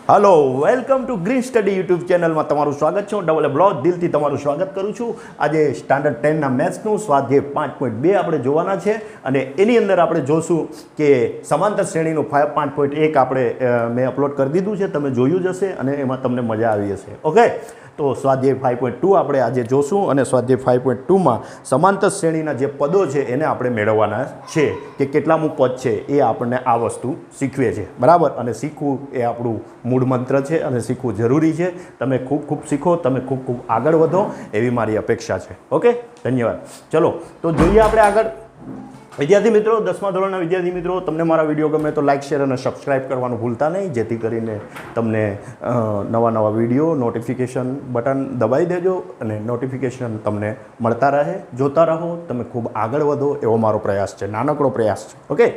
Hello welcome to green study YouTube channel में तमारू स्वागत है। डबल ब्लॉग दिल थी तमारू स्वागत करूँ छूँ। आज स्टाન્ડર્ડ 10 ना मैथ्सનું સ્વાધ્યાય 5.2 આપણે જોવાના છે અને એની અંદર આપણે જોશું કે સમાંતર શ્રેણીનું 5.1 આપણે મેં અપલોડ કરી દીધું છે, તમે જોયું જ હશે અને એમાં તમને મજા આવી હશે। ઓકે, તો સ્વાધ્યાય 5.2 આપણે આજે જોશું અને સ્વાધ્યાય 5.2માં સમાંતર શ્રેણીના જે પદો છે એને આપણે મેળવવાના છે કે કેટલામું પદ છે એ આપણને આ વસ્તુ શીખવે છે, બરાબર। અને શીખવું એ આપણું મૂળ મંત્ર છે અને શીખવું જરૂરી છે। તમે ખૂબ ખૂબ શીખો, તમે ખૂબ ખૂબ આગળ વધો એવી મારી અપેક્ષા છે। ઓકે, ધન્યવાદ। ચલો તો જોઈએ આપણે આગળ। વિદ્યાર્થી મિત્રો, 10મા ધોરણના વિદ્યાર્થી મિત્રો, તમને મારા વિડીયો ગમે તો લાઇક, શેર અને સબસ્ક્રાઇબ કરવાનું ભૂલતા નહીં, જેથી કરીને તમને નવા વિડીયો નોટિફિકેશન બટન દબાવી દેજો અને નોટિફિકેશન તમને મળતા રહે, જોતા રહો, તમે ખૂબ આગળ વધો એવો મારો પ્રયાસ છે, નાનકડો પ્રયાસ છે। ઓકે,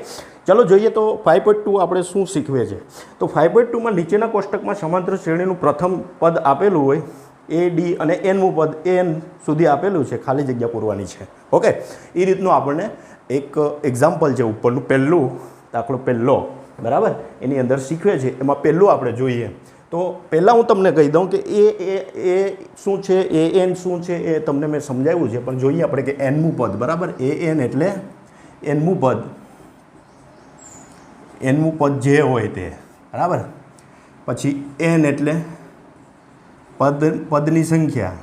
ચલો જોઈએ તો 5.2 આપણે શું શીખવે છે। તો 5.2માં નીચેના કોષ્ટકમાં સમાંતર શ્રેણીનું પ્રથમ પદ આપેલું હોય, એ ડી અને એનમું પદ એન સુધી આપેલું છે, ખાલી જગ્યા પૂરવાની છે। ઓકે, એ રીતનું આપણને એક એક્ઝામ્પલ છે ઉપરનું, પહેલું દાખલો પહેલો, બરાબર, એની અંદર શીખવે છે। એમાં પહેલું આપણે જોઈએ તો પહેલાં હું તમને કહી દઉં કે એ શું છે, એ એન શું છે એ તમને મેં સમજાવ્યું છે, પણ જોઈએ આપણે કે એનમું પદ, બરાબર। એ એન એટલે એનમું પદ, એનમું પદ જે હોય તે, બરાબર। પછી એન એટલે પદની સંખ્યા,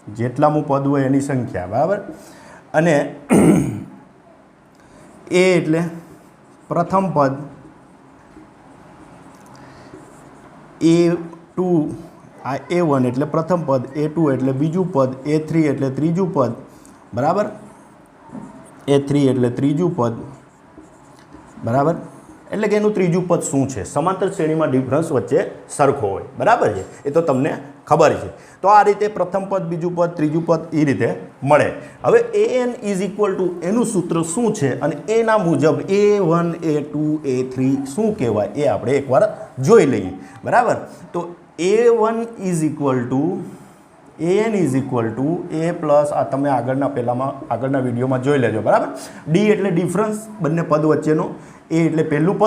જેટલામું પદ હોય એની સંખ્યા, બરાબર। અને એ એટલે પ્રથમ પદ, A2 આ A1 એટલે પ્રથમ પદ, A2 એટલે બીજું પદ, A3 એટલે ત્રીજું પદ, બરાબર। A3 એટલે ત્રીજું પદ, બરાબર। એટલે કે એનું ત્રીજું પદ શું છે, સમાંતર શ્રેણીમાં ડિફરન્સ વચ્ચે સરખો હોય, બરાબર છે, એ તો તમને ખબર છે। તો આ રીતે પ્રથમ પદ, બીજું પદ, ત્રીજું પદ એ રીતે મળે। હવે an ઇઝ ઇક્વલ ટુ એનું સૂત્ર શું છે અને એના મુજબ A1, A2, A3 શું કહેવાય એ આપણે એકવાર જોઈ લઈએ, બરાબર। તો A1 is equal two an is equal two a plus, આ તમે આગળના વિડીયોમાં જોઈ લેજો, બરાબર। ડી એટલે ડિફરન્સ બંને પદ વચ્ચેનો, એ એટલે પહેલું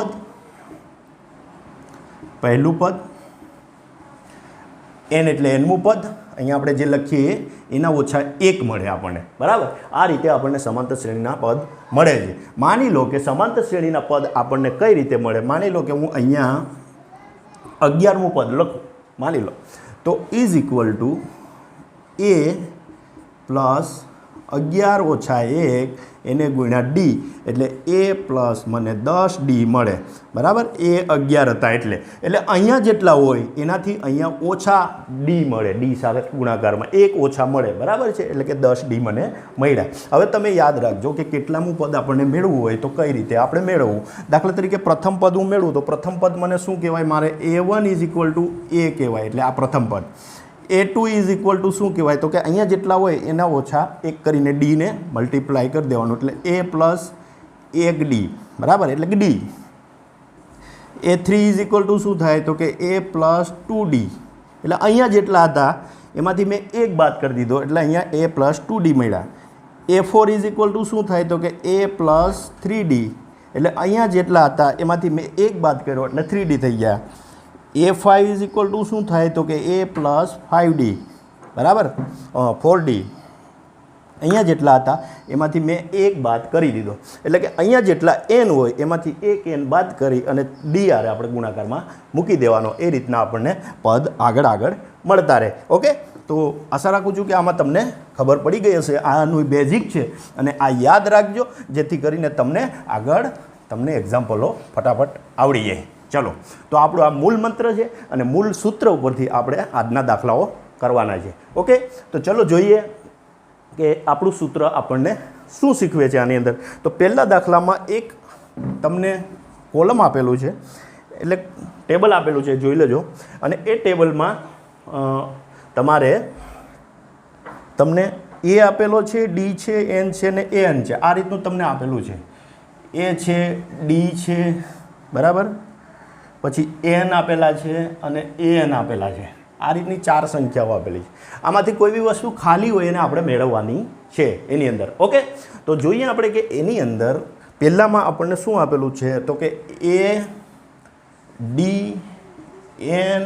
પદ, એન એટલે એનમું પદ, અહીંયા આપણે જે લખીએ એના ઓછા 1 મળે આપણને, બરાબર। આ રીતે આપણને સમાંતર શ્રેણીના પદ મળે છે। માની લો કે સમાંતર શ્રેણીના પદ આપણને કઈ રીતે મળે, માની લો કે હું અહીંયા 11મું પદ લખું, માની લો, તો is equal two A plus 11 ઓછા 1 એને ગુણ્યા ડી, એટલે એ પ્લસ મને 10 ડી મળે, બરાબર। એ 11 હતા એટલે અહીંયા જેટલા હોય એનાથી અહીંયા ઓછા ડી મળે, ડી સાથે ગુણાકારમાં 1 ઓછા મળે, બરાબર છે, એટલે કે 10 ડી મને મળ્યા। હવે તમે યાદ રાખજો કે કેટલામું પદ આપણને મેળવવું હોય તો કઈ રીતે આપણે મેળવવું। દાખલા તરીકે પ્રથમ પદ હું મેળવું તો પ્રથમ પદ મને શું કહેવાય, મારે A1 ઇઝ ઇક્વલ ટુ એ કહેવાય, એટલે આ પ્રથમ પદ। A2 ઇઝ ઇક્વલ ટુ શું કહેવાય, તો કે અહીંયા જેટલા હોય એના ઓછા 1 કરીને ડીને મલ્ટીપ્લાય કરી દેવાનું, એટલે A પ્લસ 1 ડી, બરાબર, એટલે કે D. A3 is equal two શું થાય, તો કે A પ્લસ 2 ડી, એટલે અહીંયા જેટલા હતા એમાંથી મેં 1 બાદ કરી દીધો, એટલે અહીંયા A પ્લસ 2 ડી મળ્યા। A4 ઇઝ ઇક્વલ ટુ શું થાય, તો કે A પ્લસ 3 ડી, એટલે અહીંયા જેટલા હતા એમાંથી મેં 1 બાદ કર્યો એટલે 3 ડી થઈ ગયા। A5 ઇઝ ઇક્વલ ટુ શું થાય, તો કે A પ્લસ 5 ડી, બરાબર, 4 ડી, અહીંયા જેટલા હતા એમાંથી મેં 1 બાદ કરી દીધો, એટલે કે અહીંયા જેટલા એન હોય એમાંથી 1 એન બાદ કરી અને ડી આરે આપણે ગુણાકારમાં મૂકી દેવાનો, એ રીતના આપણને પદ આગળ મળતા રહે। ઓકે, તો આશા રાખું છું કે આમાં તમને ખબર પડી ગઈ હશે, આનું બેઝિક છે અને આ યાદ રાખજો જેથી કરીને તમને એક્ઝામ્પલો ફટાફટ આવડી જાય। ચલો, તો આપણું આ મૂળ મંત્ર છે અને મૂળ સૂત્ર ઉપરથી આપણે આજના દાખલાઓ કરવાના છે। ઓકે, તો ચલો જોઈએ કે આપણું સૂત્ર આપણને શું શીખવે છે આની અંદર। તો પહેલા દાખલામાં એક તમને કોલમ આપેલું છે, એટલે ટેબલ આપેલું છે, જોઈ લેજો, અને એ ટેબલમાં તમને એ આપેલો છે, ડી છે, એન છે ને એન છે, આ રીતનું તમને આપેલું છે। એ છે, ડી છે, બરાબર, પછી એન આપેલા છે અને એન આપેલા છે, આ રીતની 4 સંખ્યાઓ આપેલી છે। આમાંથી કોઈ બી વસ્તુ ખાલી હોય એને આપણે મેળવવાની છે એની અંદર। ઓકે, તો જોઈએ આપણે કે એની અંદર પહેલામાં આપણને શું આપેલું છે, તો કે એ ડી એન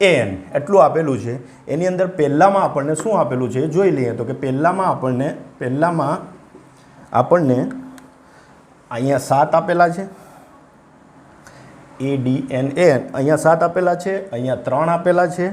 એન એટલું આપેલું છે. એની અંદર પહેલામાં આપણને શું આપેલું છે એ જોઈ લઈએ. તો કે પહેલામાં આપણને અહીંયા 7 આપેલા છે, ADNN અહીંયા 7 આપેલા છે, અહીંયા 3 આપેલા છે,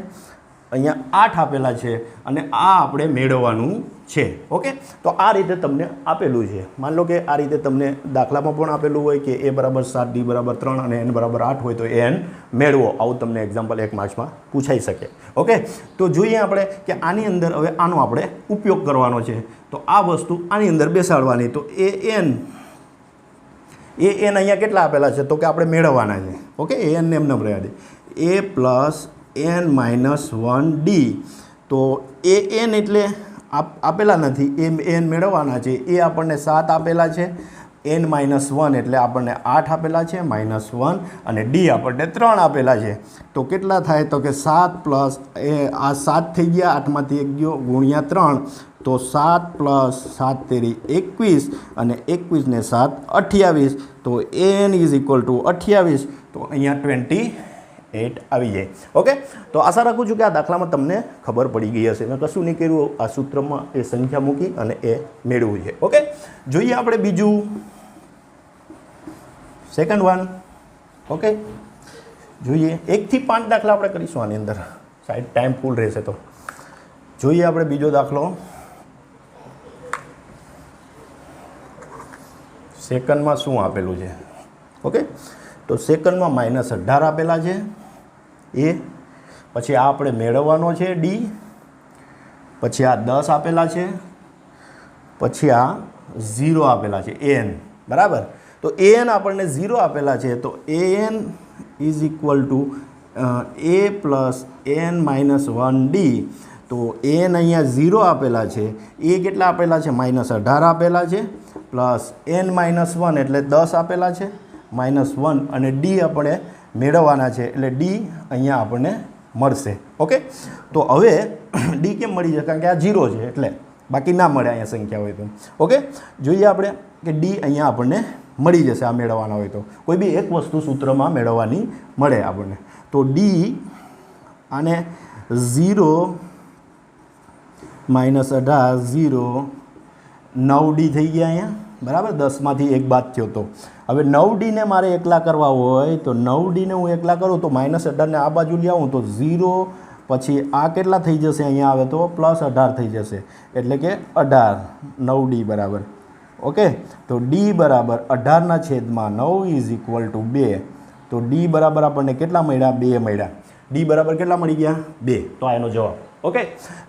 અહીંયા 8 આપેલા છે અને આ આપણે મેળવવાનું છે. ઓકે, તો આ રીતે તમને આપેલું છે. માન લો કે આ રીતે તમને દાખલામાં પણ આપેલું હોય કે A બરાબર 7, D બરાબર 3 અને N બરાબર 8 હોય તો N મેળવો. આવું તમને એક્ઝામ્પલ 1 માર્ક્સમાં પૂછાઈ શકે. ઓકે, તો જોઈએ આપણે કે આની અંદર હવે આનો આપણે ઉપયોગ કરવાનો છે. તો આ વસ્તુ આની અંદર બેસાડવાની. તો AN અહીંયા કેટલા આપેલા છે તો કે આપણે મેળવવાના છે. ઓકે, AN ને એમને રહેવા દે. A plus N minus 1D. તો AN એટલે આપેલા નથી, એન મેળવવાના છે. એ આપણને 7 આપેલા છે, N માઇનસ 1 એટલે આપણને 8 આપેલા છે, માઇનસ 1 અને D આપણને 3 આપેલા છે. તો કેટલા થાય તો કે 7 પ્લસ આ 7 થઈ ગયા, 8માંથી 1 ગયો, ગુણ્યા 3. તો 7 પ્લસ 7 તેરી 21 અને 21 ને 7 28. તો N ઇઝ ઇક્વલ ટુ 28. તો અહીંયા 28 આવી જાય. ઓકે, તો આશા રાખું છું કે આ દાખલામાં તમને ખબર પડી ગઈ હશે. મેં કશું નહીં કર્યું, આ સૂત્રમાં એ સંખ્યા મૂકી અને એ મેળવવું છે. ઓકે, જોઈએ આપણે બીજું સેકન્ડ વન. ઓકે, જોઈએ 1 થી 5 દાખલા આપણે કરીશું આની અંદર, સાઈડ ટાઈમ ફૂલ રહેશે. તો જોઈએ આપણે બીજો દાખલો. સેકન્ડમાં શું આપેલું છે? ઓકે, તો સેકન્ડમાં માઇનસ 18 આપેલા છે એ, પછી આ આપણે મેળવવાનો છે D, પછી આ 10 આપેલા છે, પછી આ 0 આપેલા છે AN. બરાબર, તો AN આપણને 0 આપેલા છે. તો AN is equal two A plus N minus 1D. તો AN અહીંયા 0 આપેલા છે, એ કેટલા આપેલા છે? માઇનસ 18 આપેલા છે, પ્લસ N માઇનસ 1 એટલે 10 આપેલા છે, માઇનસ 1 અને D આપણે મેળવવાના છે એટલે D અહીંયા આપણને મળશે. ઓકે, તો હવે D કેમ મળી જશે? કારણ કે આ 0 છે એટલે, બાકી ના મળે અહીંયા સંખ્યા હોય તો. ઓકે, જોઈએ આપણે કે D અહીંયા આપણને મળી જશે આ મેળવવાના હોય તો. કોઈ બી એક વસ્તુ સૂત્રમાં મેળવવાની મળે આપણને. તો D આને 0 માઇનસ 18 0 9D થઈ ગયા અહીંયા. બરાબર, 10માંથી 1 બાદ થયો. તો હવે 9D ને મારે એકલા કરવા હોય તો 9D ને હું એકલા કરું તો માઇનસ 18 ને આ બાજુ લઈ આવું તો 0, પછી આ કેટલા થઈ જશે? અહીંયા આવે તો પ્લસ 18 થઈ જશે, એટલે કે 18 9D બરાબર. ઓકે, તો D બરાબર 18 છેદમાં 9 ઇઝ ઇક્વલ ટુ 2. તો D બરાબર આપણને કેટલા મળ્યા? 2 મળ્યા. D બરાબર કેટલા મળી ગયા? 2. તો આ એનો જવાબ. ઓકે,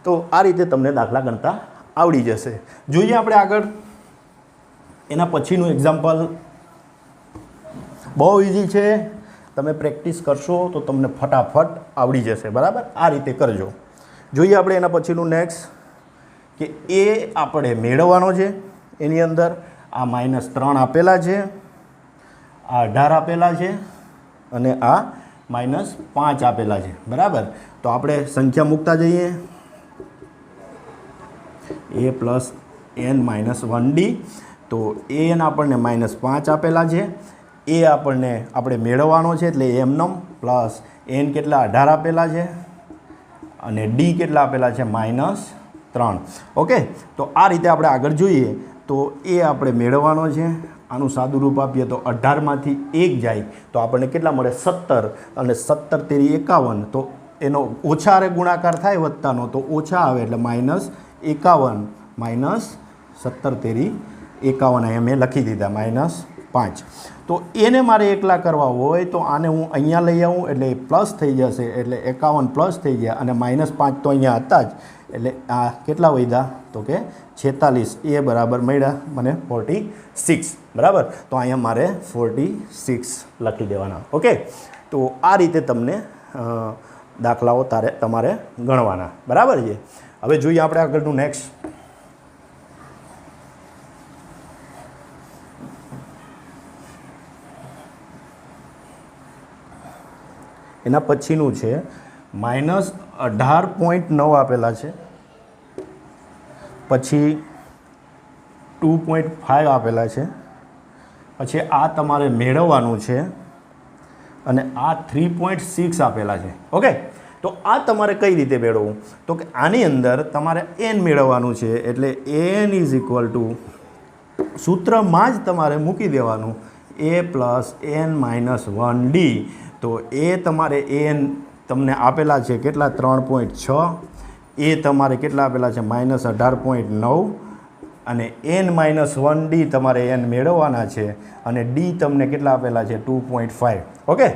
તો આ રીતે તમને દાખલા ગણતા આવડી જશે. જોઈએ આપણે આગળ એના પછીનું એક્ઝામ્પલ. બહુ ઇઝી છે, તમે પ્રેક્ટિસ કરશો તો તમને ફટાફટ આવડી જશે. બરાબર, આ રીતે કરજો. જોઈએ આપણે એના પછીનું નેક્સ્ટ કે એ આપણે મેળવવાનો છે. એની અંદર આ માઇનસ 3 આપેલા છે, આ 18 આપેલા છે અને આ માઇનસ 5 આપેલા છે. બરાબર, તો આપણે સંખ્યા મૂકતા જઈએ. A plus N minus 1D. તો AN આપણને માઇનસ 5 આપેલા છે, એ આપણે મેળવવાનો છે એટલે એમનમ, પ્લસ N કેટલા? 18 આપેલા છે અને D કેટલા આપેલા છે? માઇનસ 3. ઓકે, તો આ રીતે આપણે આગળ જોઈએ. તો એ આપણે મેળવવાનો છે. આનું સાદું રૂપ આપીએ તો 18માંથી 1 જાય તો આપણને કેટલા મળે? 17 અને 17 તેરી 51. તો એનો ઓછા ગુણાકાર થાય વત્તાનો તો ઓછા આવે એટલે માઇનસ 51, માઇનસ 17 તેરી 51 અહીંયા મેં લખી દીધા, માઇનસ 5. તો એને મારે એકલા કરવા હોય તો આને હું અહીંયા લઈ આવું એટલે પ્લસ થઈ જશે, એટલે 51 પ્લસ થઈ ગયા અને માઇનસ 5 તો અહીંયા હતા જ, એટલે આ કેટલા વધ્યા? તો કે 46. એ બરાબર મળ્યા મને 46. બરાબર, તો અહીંયા મારે 46 લખી દેવાના. ઓકે, તો આ રીતે તમને દાખલાઓ તમારે ગણવાના. બરાબર છે. હવે જોઈએ આપણે આગળનું નેક્સ્ટ. એના પછીનું છે માઇનસ 18.9 આપેલા છે, પછી 2.5 આપેલા છે, પછી આ તમારે મેળવવાનું છે અને આ 3.6 આપેલા છે. ઓકે, તો આ તમારે કઈ રીતે મેળવવું? તો કે આની અંદર તમારે n મેળવવાનું છે. એટલે n ઇઝ ઇક્વલ ટુ સૂત્રમાં જ તમારે મૂકી દેવાનું a plus n minus 1d. તો એ તમારે n તમને આપેલા છે કેટલા? 3.6. એ તમારે કેટલા આપેલા છે? -18.9. અને n માઇનસ 1d તમારે n મેળવવાના છે. અને d તમને કેટલા આપેલા છે? 2.5. ઓકે,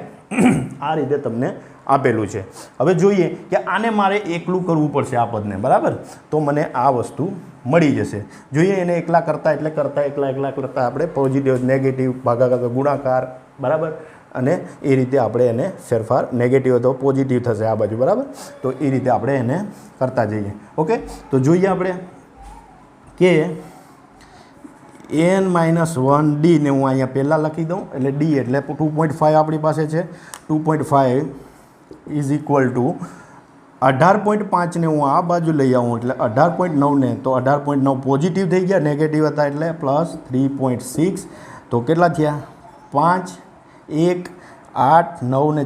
આ રીતે તમને આપેલું છે. હવે જોઈએ કે આને મારે એકલું કરવું પડશે આ પદને, બરાબર? તો મને આ વસ્તુ મળી જશે. જોઈએ એને એકલા કરતાં એટલે એકલા કરતાં આપણે પોઝિટિવ નેગેટિવ ભાગાકાર ગુણાકાર, બરાબર? અને એ રીતે આપણે એને ફેરફાર, નેગેટિવ તો પોઝિટિવ થશે આ બાજુ, બરાબર? તો એ રીતે આપણે એને કરતા જઈએ. ઓકે, તો જોઈએ આપણે કે n માઇનસ 1d ને હું અહીંયા પહેલાં લખી દઉં. એટલે d એટલે 2.5 આપણી પાસે છે. 2.5 ઇઝ ઇક્વલ ટુ 18.5 ને હું આ બાજુ લઈ આવું એટલે 18.9 ને, તો 18.9 પોઝિટિવ થઈ ગયા, નેગેટિવ હતા એટલે પ્લસ 3.6. તો કેટલા થયા? 5, 1, 8, 9 ને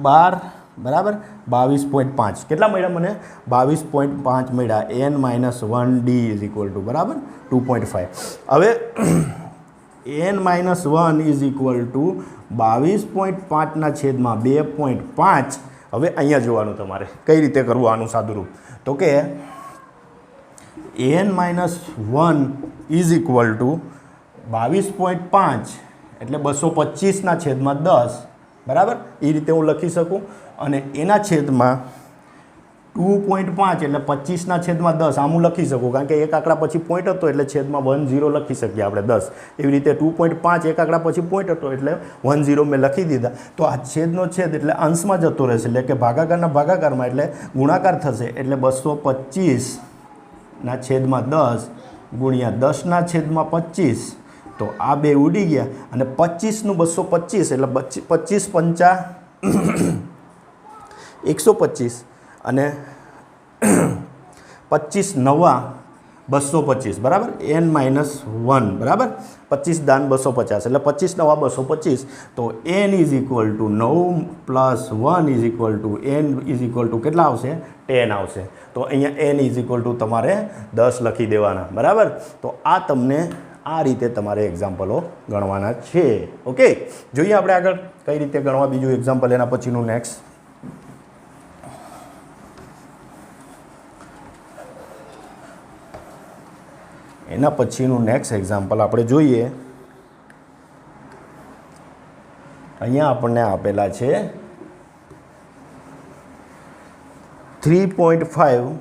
12, બરાબર? 22.5. કેટલા મળ્યા મને? 22.5 મળ્યા. n minus 1d is equal two, બરાબર, 2.5. હવે n minus 1 is equal two 22.5 ના છેદમાં 2.5. હવે અહીંયા જોવાનું તમારે કઈ રીતે કરવું આનું સાદુરૂપ. તો કે n minus 1 is equal two 22.5 એટલે 225 ના છેદમાં 10, બરાબર? એ રીતે હું લખી શકું. અને એના છેદમાં 2.5 એટલે 25 ના છેદમાં 10 આમ હું લખી શકું, કારણ કે એક આંકડા પછી પોઈન્ટ હતો એટલે છેદમાં 10 લખી શકીએ આપણે 10. એવી રીતે 2.5 એક આંકડા પછી પોઈન્ટ હતો એટલે 10 મેં લખી દીધા. તો આ છેદનો છેદ એટલે અંશમાં જતો રહેશે, એટલે કે ભાગાકારના ભાગાકારમાં, એટલે ગુણાકાર થશે. એટલે 225 ના છેદમાં 10 ગુણ્યા 10 ના છેદમાં 25. તો આ બે ઉડી ગયા. અને 25 નું 225 એટલે 25 પંચા 125 અને 25 નવા 225, બરાબર? n માઇનસ 1, બરાબર? 25 દાન 250 એટલે 25 નવા 225. તો n is equal two 9 plus 1 is equal two n is equal two કેટલા આવશે? 10 આવશે. તો અહીંયા n ઇઝ ઇક્વલ ટુ તમારે 10 લખી દેવાના, બરાબર? તો આ તમને આ રીતે તમારે એક્ઝામ્પલો ગણવાના છે. ઓકે, જોઈએ આપણે આગળ કઈ રીતે ગણવા. બીજું એક્ઝામ્પલ એના પછીનું નેક્સ્ટ. એના પછીનું નેક્સ્ટ એક્ઝામ્પલ આપણે જોઈએ. અહીંયા આપણને આપેલા છે 3.5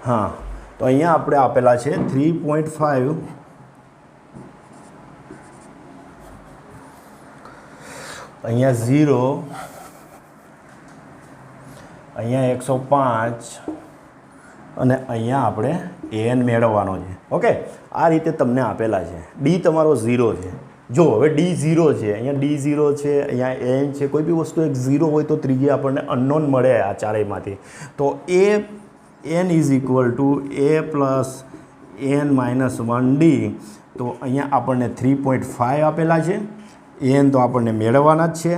હા, તો અહીંયા આપણે આપેલા છે 3.5 અહીંયા 0, અહીંયા 105 અને અહીંયા આપણે an મેળવવાનો છે. ઓકે, આ રીતે તમને આપેલા છે. d તમારો 0 છે. જો હવે d 0 છે, અહીંયા d 0 છે, અહીંયા n છે. કોઈ બી વસ્તુ એક 0 હોય તો ત્રીજી આપણને અનનોન મળે આ ચારેયમાંથી. તો n is equal two a plus n minus 1d. તો અહીંયા આપણને 3.5 આપેલા છે. n તો આપણને મેળવવાના જ છે.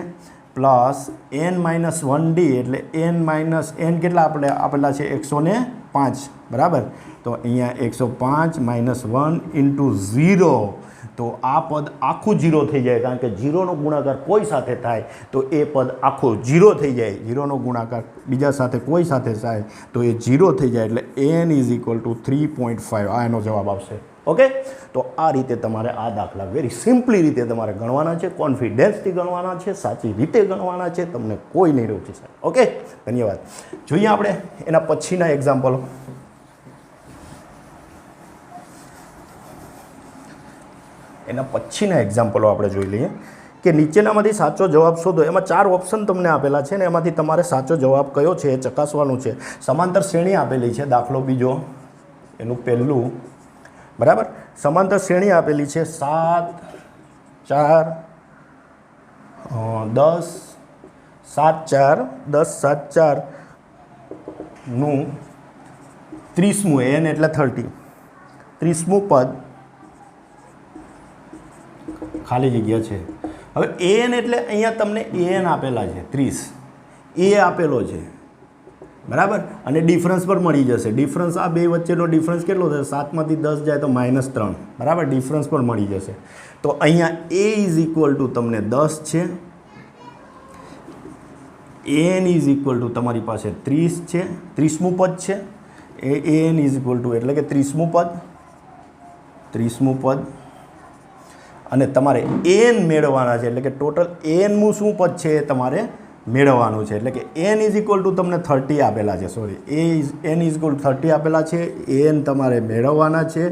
પ્લસ n માઇનસ 1d એટલે n માઇનસ n કેટલા આપણે આપેલા છે? 105, બરાબર? તો અહીંયા 105 માઇનસ 1 ઇન્ટુ 0. તો આ પદ આખું 0 થઈ જાય, કારણ કે 0નો ગુણાકાર કોઈ સાથે થાય તો એ પદ આખું 0 થઈ જાય. 0નો ગુણાકાર બીજા સાથે કોઈ સાથે થાય તો એ 0 થઈ જાય. એટલે n ઇઝ ઇક્વલ ટુ 3.5 આ એનો જવાબ આવશે. ઓકે, તો આ રીતે તમારે આ દાખલા વેરી સિમ્પલી રીતે તમારે ગણવાના છે, કોન્ફિડન્સથી ગણવાના છે, સાચી રીતે ગણવાના છે, તમને કોઈ નહીં રોકી શકે. ઓકે, ધન્યવાદ. જોઈએ આપણે એના પછીના એક્ઝામ્પલો. એના પછીના એક્ઝામ્પલો આપણે જોઈ લઈએ કે નીચેનામાંથી સાચો જવાબ શોધો. એમાં 4 ઓપ્શન તમને આપેલા છે ને એમાંથી તમારે સાચો જવાબ કયો છે એ ચકાસવાનું છે. સમાંતર શ્રેણી આપેલી છે, દાખલો બીજો એનું પહેલું, બરાબર. સમાંતર શ્રેણી આપેલી છે 7 4 10 7 4 10 7 4 નું 30મું n એટલે 30, 30મું પદ ખાલી જગ્યા છે. હવે an એટલે અહીંયા તમને an આપેલા છે 30, એ આપેલો છે, બરાબર. અને ડિફરન્સ પર મળી જશે. ડિફરન્સ આ બે વચ્ચેનો ડિફરન્સ કેટલો થશે? 7માંથી 10 જાય તો -3, બરાબર. ડિફરન્સ પર મળી જશે. તો અહીંયા a ઇઝ ઇક્વલ ટુ તમને 10 છે, an ઇઝ ઇક્વલ ટુ તમારી પાસે 30 છે, 30મું પદ છે. an ઇઝ ઇક્વલ ટુ એટલે કે 30મું પદ, 30મું પદ. અને તમારે an મેળવવાના છે એટલે કે ટોટલ anનું શું પદ છે એ તમારે મેળવવાનું છે. એટલે કે n ઇઝ ઇક્વલ ટુ તમને 30 આપેલા છે, sorry n is equal two 30 આપેલા છે, an તમારે મેળવવાના છે,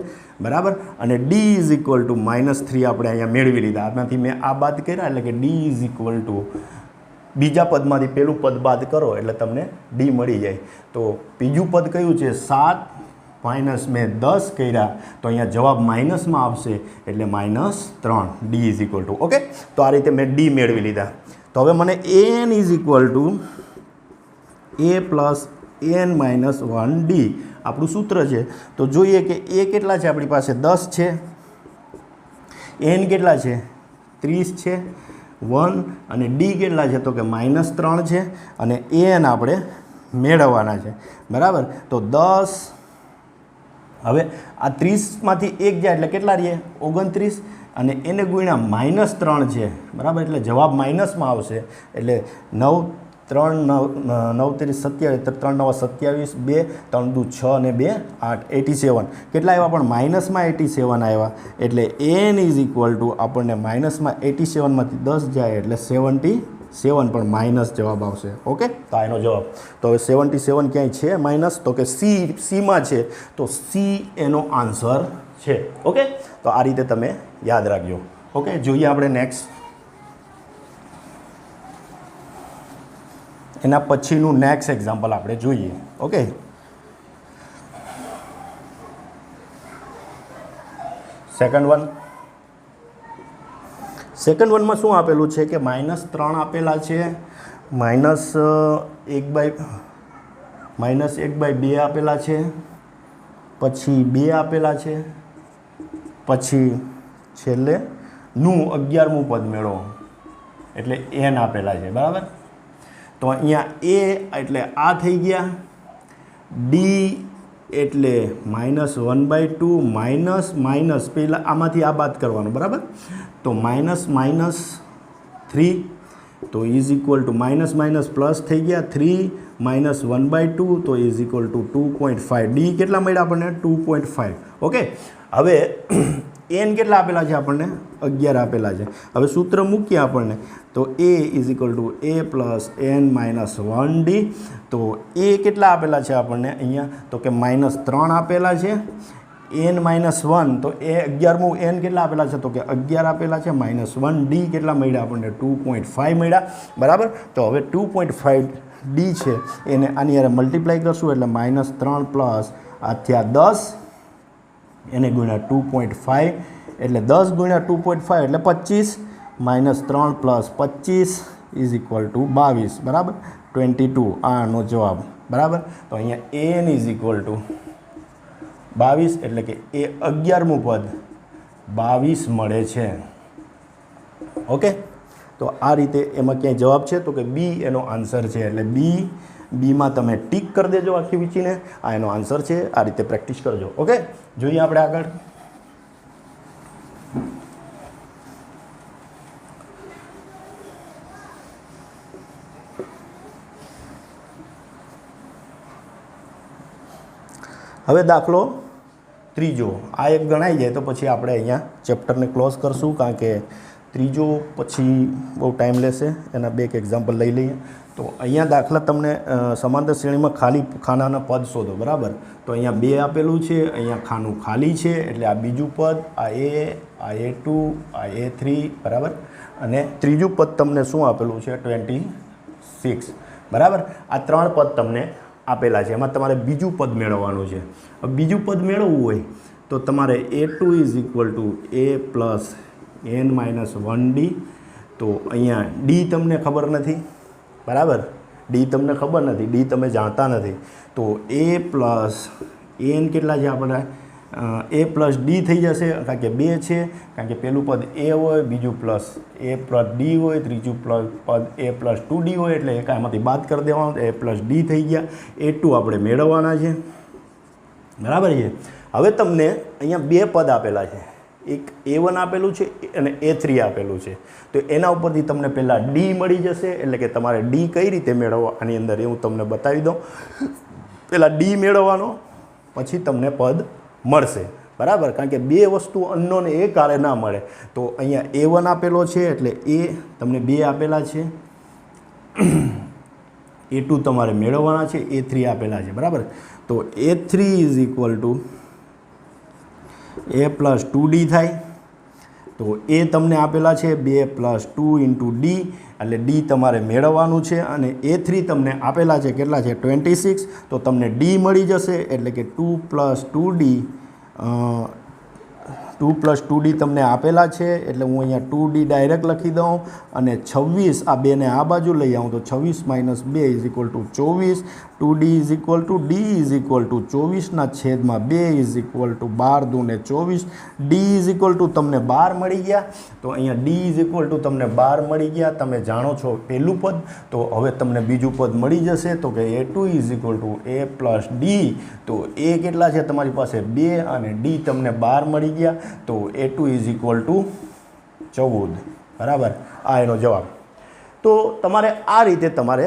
બરાબર. અને d ઇઝ ઇક્વલ ટુ -3 આપણે અહીંયા મેળવી લીધા. આમાંથી મેં આ બાદ કર્યા એટલે કે d ઇઝ ઇક્વલ ટુ બીજા પદમાંથી પેલું પદ બાદ કરો એટલે તમને d મળી જાય. તો બીજું પદ કયું છે? 7 માઇનસ મેં 10 કર્યા તો અહીંયા જવાબ માઇનસમાં આવશે એટલે -3, d is equal two. Okay, તો આ રીતે મેં d મેળવી લીધા. તો હવે મને an is equal two a plus n minus 1 d આપણું સૂત્ર છે. તો જોઈએ કે a કેટલા છે આપણી પાસે? 10 છે. n કેટલા છે? 30 છે. 1 અને d કેટલા છે? તો કે -3 છે. અને an આપણે મેળવવાના છે, બરાબર. તો 10, હવે આ 30માંથી 1 જાય એટલે કેટલા રહીએ? 29. અને એને ગુણ્યા -3 છે, બરાબર. એટલે જવાબ માઇનસમાં આવશે. એટલે 9 3 9 3 27, 3 9 27, 2 3 2 6 અને 2 8, 87. કેટલા આવ્યા? પણ માઇનસમાં 87 આવ્યા. એટલે n ઇઝ ઇક્વલ ટુ આપણને માઇનસમાં 87માંથી 10 જાય એટલે 77, પણ માઇનસ જવાબ આવશે. ઓકે, તો આ એનો જવાબ. તો હવે 77 ક્યાંય છે માઇનસ? તો કે સીમાં છે, તો સી એનો આન્સર છે. ઓકે, તો આ રીતે તમે યાદ રાખજો. ઓકે, જોઈએ આપણે નેક્સ્ટ. એના પછીનું નેક્સ્ટ એક્ઝામ્પલ આપણે જોઈએ. Okay, second one. સેકન્ડ વનમાં શું આપેલું છે કે -3 આપેલા છે, -1/2 આપેલા છે, પછી 2 આપેલા છે, પછી છેલ્લે નું 11મું પદ મેળવો એટલે n આપેલા છે, બરાબર. તો અહીંયા a એટલે આ થઈ ગયા, d એટલે -1/2 માઇનસ પહેલાં આમાંથી આ બાદ કરવાનું, બરાબર. તો -3 તો is equal two minus plus થઈ ગયા 3 -1/2 તો ઇઝ ઇક્વલ ટુ 2.5. d કેટલા મળ્યા આપણને? 2.5. ઓકે, હવે n કેટલા આપેલા છે આપણને? 11 આપેલા છે. હવે સૂત્ર મૂકીએ આપણને, તો a is equal two a plus n minus 1d. તો a કેટલા આપેલા છે આપણને અહીંયા? તો કે -3 આપેલા છે, n -1 તો એ 11મું n કેટલા આપેલા છે? તો કે 11 આપેલા છે, -1 d કેટલા મળ્યા આપણને? 2.5 મળ્યા, બરાબર. તો હવે 2.5 d છે એને આની યારે મલ્ટીપ્લાય કરશું એટલે -3 પ્લસ આ થયા 10 એને ગુણ્યા 2.5 એટલે 10 ગુણ્યા 2.5 એટલે 25, -3 પ્લસ 25 ઇઝ ઇક્વલ ટુ 22, બરાબર. 22 આનો જવાબ, બરાબર. તો અહીંયા n ઇઝ ઇક્વલ ટુ 22 એટલે કે એ 11મું પદ 22 મળે છે. ઓકે, તો આ રીતે એમાં ક્યાંય જવાબ છે? તો કે બી એનો આન્સર છે. એટલે બીમાં તમે ટીક કરી દેજો આખી વીંચીને, આ એનો આન્સર છે. આ રીતે પ્રેક્ટિસ કરજો. ઓકે, જોઈએ આપણે આગળ. હવે દાખલો ત્રીજો, આ એક ગણાઈ જાય તો પછી આપણે અહીંયા ચેપ્ટરને ક્લોઝ કરશું, કારણ કે ત્રીજો પછી બહુ ટાઈમ લેશે, એના બે એક એક્ઝામ્પલ લઈ લઈએ. તો અહીંયા દાખલા તમને સમાંતર શ્રેણીમાં ખાલી ખાનાના પદ શોધો, બરાબર. તો અહીંયા 2 આપેલું છે, અહીંયા ખાનું ખાલી છે, એટલે આ બીજું પદ, આ A2, આ A3, બરાબર. અને ત્રીજું પદ તમને શું આપેલું છે? 26, બરાબર. આ 3 પદ તમને આપેલા છે, એમાં તમારે બીજું પદ મેળવવાનું છે. બીજું પદ મેળવવું હોય તો તમારે A2 = A પ્લસ n-1d. તો અહીંયા d તમને ખબર નથી, બરાબર. d તમને ખબર નથી, d તમે જાણતા નથી. તો A પ્લસ n કેટલા છે આપણે? A પ્લસ d થઈ જશે, કારણ કે 2 છે, કારણ કે પહેલું પદ A હોય, બીજું પ્લસ A પ્લસ d હોય, ત્રીજું પદ A પ્લસ 2d હોય, એટલે એકામાંથી બાદ કરી દેવાનું. A પ્લસ d થઈ ગયા. A2 આપણે મેળવવાના છે, બરાબર છે. હવે તમને અહીંયા 2 પદ આપેલા છે, એક A1 આપેલું છે અને A3 આપેલું છે. તો એના ઉપરથી તમને પહેલાં D મળી જશે, એટલે કે તમારે D કઈ રીતે મેળવવા આની અંદર એ હું તમને બતાવી દઉં. પહેલાં D મેળવવાનો, પછી તમને પદ મળશે, બરાબર. કારણ કે 2 વસ્તુ અનનોન એક હારે ના મળે. તો અહીંયા A1 આપેલો છે, એટલે A તમને 2 આપેલા છે. A2 તમારે મેળવવાના છે, A3 આપેલા છે, બરાબર. તો A3 = A પ્લસ 2d થાય. તો એ તમને આપેલા છે 2 + 2 × d, એટલે d તમારે મેળવવાનું છે. અને A3 તમને આપેલા છે કેટલા છે? 26. તો તમને d મળી જશે, એટલે કે 2 + 2d 2 + 2d તમને આપેલા છે, એટલે હું અહીંયા 2d ડાયરેક્ટ લખી દઉં. અને 26 આ 2ને આ બાજુ લઈ આવું, તો 26 - 2 = 24. 2d = d = 24/2 = 12 દૂને 24. d = તમને 12 મળી ગયા. તો અહીંયા d = તમને 12 મળી ગયા. તમે જાણો છો પહેલું પદ, તો હવે તમને બીજું પદ મળી જશે. તો કે A2 = A પ્લસ d. તો A કેટલા છે તમારી પાસે? 2, અને d તમને 12 મળી ગયા. તો A2 = 14, બરાબર. આ એનો જવાબ. તો તમારે આ રીતે તમારે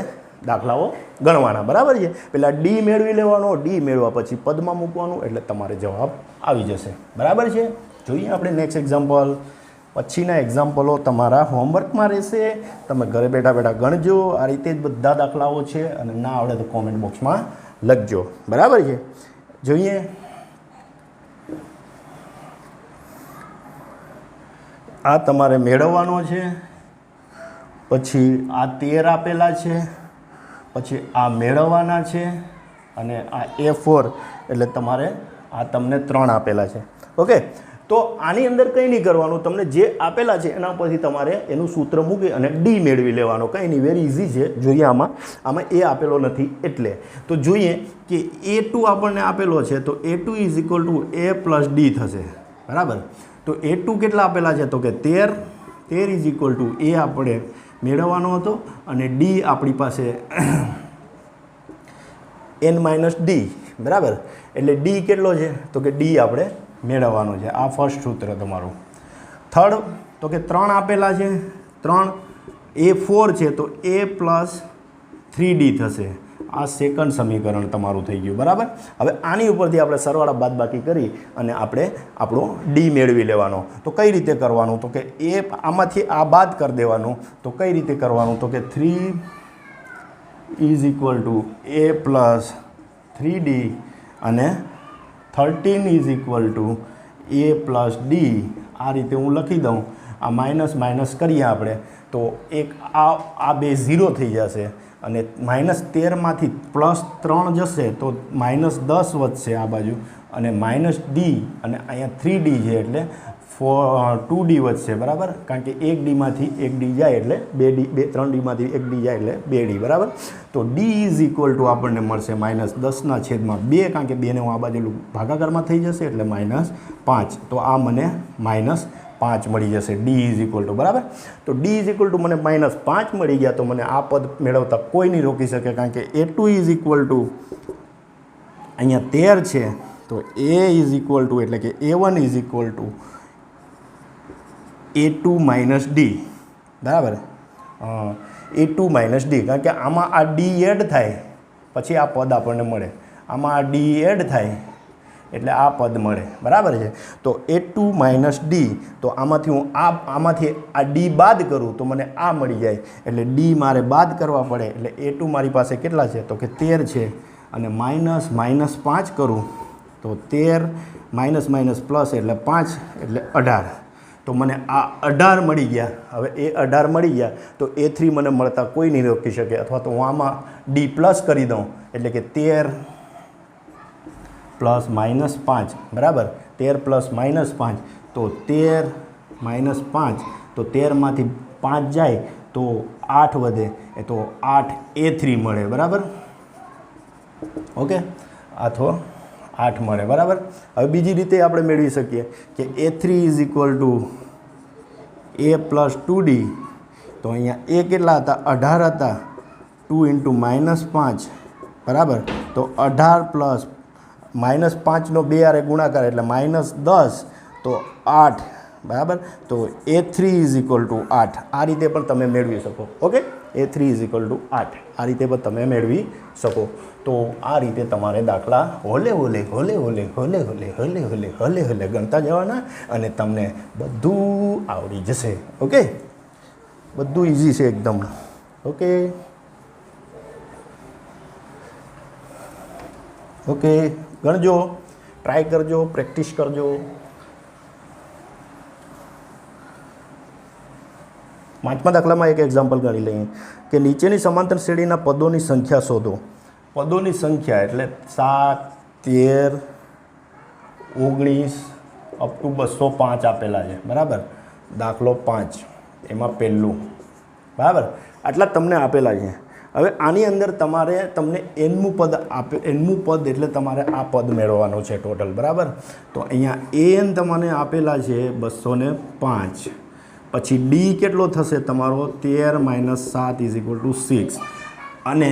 દાખલાઓ ગણવાના, બરાબર છે. પહેલાં D મેળવી લેવાનો, D મેળવ્યા પછી પદમાં મૂકવાનું, એટલે તમારે જવાબ આવી જશે, બરાબર છે. જોઈએ આપણે નેક્સ્ટ એક્ઝામ્પલ. પછીના એક્ઝામ્પલો તમારા હોમવર્કમાં રહેશે, તમે ઘરે બેઠા બેઠા ગણજો. આ રીતે જ બધા દાખલાઓ છે, અને ના આવડે તો કોમેન્ટ બોક્સમાં લખજો, બરાબર છે. જોઈએ. આ તમારે મેળવવાનો છે. પછી આ 13 આપેલા છે, પછી આ મેળવવાના છે, અને આ A4, એટલે તમારે આ તમને 3 આપેલા છે. ઓકે. તો આની અંદર કંઈ નહીં કરવાનું, તમને જે આપેલા છે એના પરથી તમારે એનું સૂત્ર મૂકી અને D મેળવી લેવાનો. કંઈ નહીં, વેરી ઇઝી છે. જોઈએ આમાં A આપેલો નથી એટલે. તો જોઈએ કે A2 આપણને આપેલો છે, તો A2 = A પ્લસ d થશે, બરાબર. તો A2 કેટલા આપેલા છે? તો કે 13. 13 = A આપણે મેળવવાનો હતો, અને D આપણી પાસે n-d, બરાબર. એટલે D કેટલો છે? તો કે D આપણે મેળવવાનો છે. આ ફર્સ્ટ સૂત્ર તમારું. થર્ડ, તો કે 3 આપેલા છે. 3 A4 છે, તો A પ્લસ 3d થશે. આ સેકન્ડ સમીકરણ તમારું થઈ ગયું, બરાબર. હવે આની ઉપરથી આપણે સરવાળા બાદબાકી કરી અને આપણે આપણો D મેળવી લેવાનો. તો કઈ રીતે કરવાનું? તો કે આમાંથી આ બાદ કરી દેવાનું. તો કઈ રીતે કરવાનું? તો કે 3 = A પ્લસ 3d, અને 13 = A પ્લસ d. આ રીતે હું લખી દઉં. આ માઇનસ કરીએ આપણે, તો એક આ બે 0 થઈ જશે, અને -13 માંથી +3 જશે, તો -10 વધશે આ બાજુ, અને -d, અને અહીંયા 3d છે, એટલે 2d વધશે, બરાબર. કારણ કે 1d માંથી 1d જાય એટલે 2d, 3d માંથી 1d જાય એટલે 2d, બરાબર. તો d = આપણને મળશે -10/2, કારણ કે 2ને હું આ બાજુ ભાગાકારમાં થઈ જશે, એટલે -5. તો આ મને -5 મળી જશે. D = બરાબર. તો D = મને -5 મળી ગયા. તો મને આ પદ મેળવતા કોઈ નહીં રોકી શકે, કારણ કે A2 = અહીંયા 13 છે, તો A એટલે કે A1 = A2 - d, બરાબર. A2 - d, કારણ કે આમાં આ D એડ થાય પછી આ પદ આપણને મળે. આમાં આ D એડ થાય એટલે આ પદ મળે, બરાબર છે। તો A2 માઇનસ ડી, તો આમાંથી હું આમાંથી આ ડી બાદ કરું તો મને આ મળી જાય, એટલે ડી મારે બાદ કરવા પડે, એટલે A2 મારી પાસે કેટલા છે તો કે 13 છે, અને માઇનસ માઇનસ 5 કરું તો 13 માઇનસ માઇનસ પ્લસ એટલે 5 એટલે 18, તો મને આ 18 મળી ગયા। હવે એ 18 મળી ગયા તો A3 મને મળતા કોઈ નહીં રોકી શકે, અથવા તો હું આમાં ડી પ્લસ કરી દઉં, એટલે કે 13 પ્લસ માઇનસ 5, બરાબર, 13 પ્લસ માઇનસ 5, તો 13 માઇનસ 5, તો 13માંથી 5 જાય તો 8 વધે, એ તો 8 A3 મળે, બરાબર, ઓકે, આ તો 8 મળે, બરાબર। હવે બીજી રીતે આપણે મેળવી શકીએ કે A3 is equal two A plus 2D, તો અહીંયા એ કેટલા હતા 18 હતા, 2 ઇન્ટુ માઇનસ 5, બરાબર, તો 18 પ્લસ માઇનસ 5નો 2 આરે ગુણાકાર એટલે માઇનસ 10, તો 8, બરાબર, તો A3 ઇઝ ઇક્વલ ટુ 8, આ રીતે પણ તમે મેળવી શકો, okay, A3 is equal two 8, આ રીતે પણ તમે મેળવી શકો। તો આ રીતે તમારે દાખલા હોલે હોલે હોલે હોલે હોલે હોલે હોલે હોલે હોલે હોલે ગણતા જવાના, અને તમને બધું આવડી જશે, ઓકે, બધું ઇઝી છે એકદમ, ઓકે, ઓકે, ગણજો, ટ્રાય કરજો, પ્રેક્ટિસ કરજો। પાંચમા દાખલામાં એક એક્ઝામ્પલ ગણી લઈએ કે નીચેની સમાંતર શ્રેણીના પદોની સંખ્યા શોધો। પદોની સંખ્યા એટલે 7, 13, 19 અપ ટુ 205 આપેલા છે, બરાબર, દાખલો 5 એમાં પહેલું, બરાબર, આટલા તમને આપેલા છે। હવે આની અંદર તમને nમું પદ એટલે તમારે આ પદ મેળવવાનું છે ટોટલ, બરાબર, તો અહીંયા n તમને આપેલા છે 205, પછી ડી કેટલો થશે તમારો 13 માઇનસ 7 ઇઝ ઇક્વલ ટુ 6, અને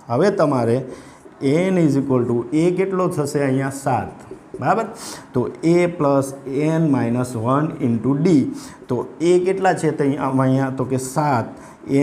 હવે તમારે n ઇઝ ઇક્વલ ટુ એ કેટલો થશે અહીંયા 7, બરાબર, તો a plus n minus 1 into D, તો એ કેટલા છે તો અહીંયા તો કે 7,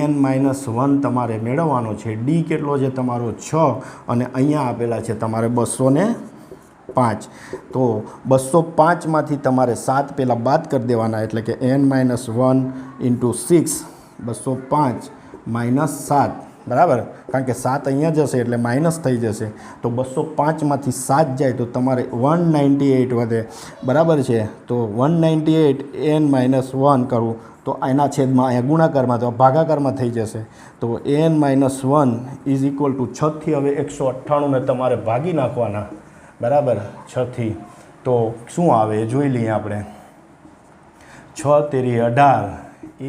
n માઇનસ 1 તમારે મેળવવાનો છે, ડી કેટલો છે તમારો 6, અને અહીંયા આપેલા છે તમારે 205, તો 205માંથી તમારે 7 પહેલાં બાદ કરી દેવાના, એટલે કે n માઇનસ 1 ઇન્ટુ 6, 205 માઇનસ 7, બરાબર, કારણ કે 7 અહીંયા જશે એટલે માઇનસ થઈ જશે, તો 205માંથી 7 જાય તો તમારે 198 વધે, બરાબર છે, તો 198 n માઇનસ 1 કરવું તો એના છેદમાં અહીંયા ગુણાકારમાં તો ભાગાકારમાં થઈ જશે, તો n minus 1 is equal to 6થી હવે 198ને તમારે ભાગી નાખવાના, બરાબર, 6થી, તો શું આવે એ જોઈ લઈએ આપણે। 6 તેરી 18,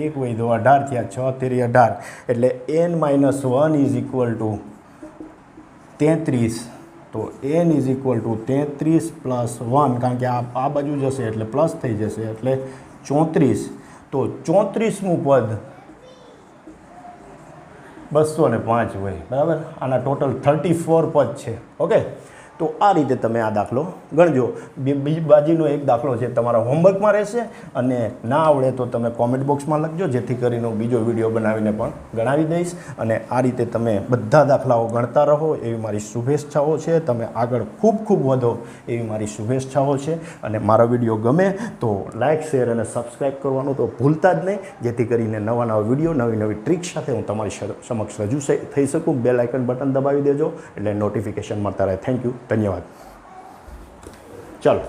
એક વધ્યો 18 થયા, 6 તેરી 18, એટલે n minus 1 is equal two 33, તો n is equal two 33 plus 1, કારણ કે આ બાજુ જશે એટલે પ્લસ થઈ જશે, એટલે 34, તો 34મું પદ 205 હોય, બરાબર, આના ટોટલ 34 પદ છે, ઓકે, તો આ રીતે તમે આ દાખલો ગણજો। બીજી બાજુનો એક દાખલો છે તમારા હોમવર્કમાં રહેશે, અને ના આવડે તો તમે કોમેન્ટ બોક્સમાં લખજો, જેથી કરીને હું બીજો વિડીયો બનાવીને પણ ગણાવી દઈશ, અને આ રીતે તમે બધા દાખલાઓ ગણતા રહો એવી મારી શુભેચ્છાઓ છે, તમે આગળ ખૂબ ખૂબ વધો એવી મારી શુભેચ્છાઓ છે, અને મારો વિડીયો ગમે તો લાઇક, શેર અને સબસ્ક્રાઈબ કરવાનું તો ભૂલતા જ નહીં, જેથી કરીને નવા નવા વિડીયો, નવી નવી ટ્રીક સાથે હું તમારી સમક્ષ રજૂ થઈ શકું। બેલ આઇકન બટન દબાવી દેજો એટલે નોટિફિકેશન મળતા રહે। થેન્ક યુ, ધન્યવાદ, ચાલો।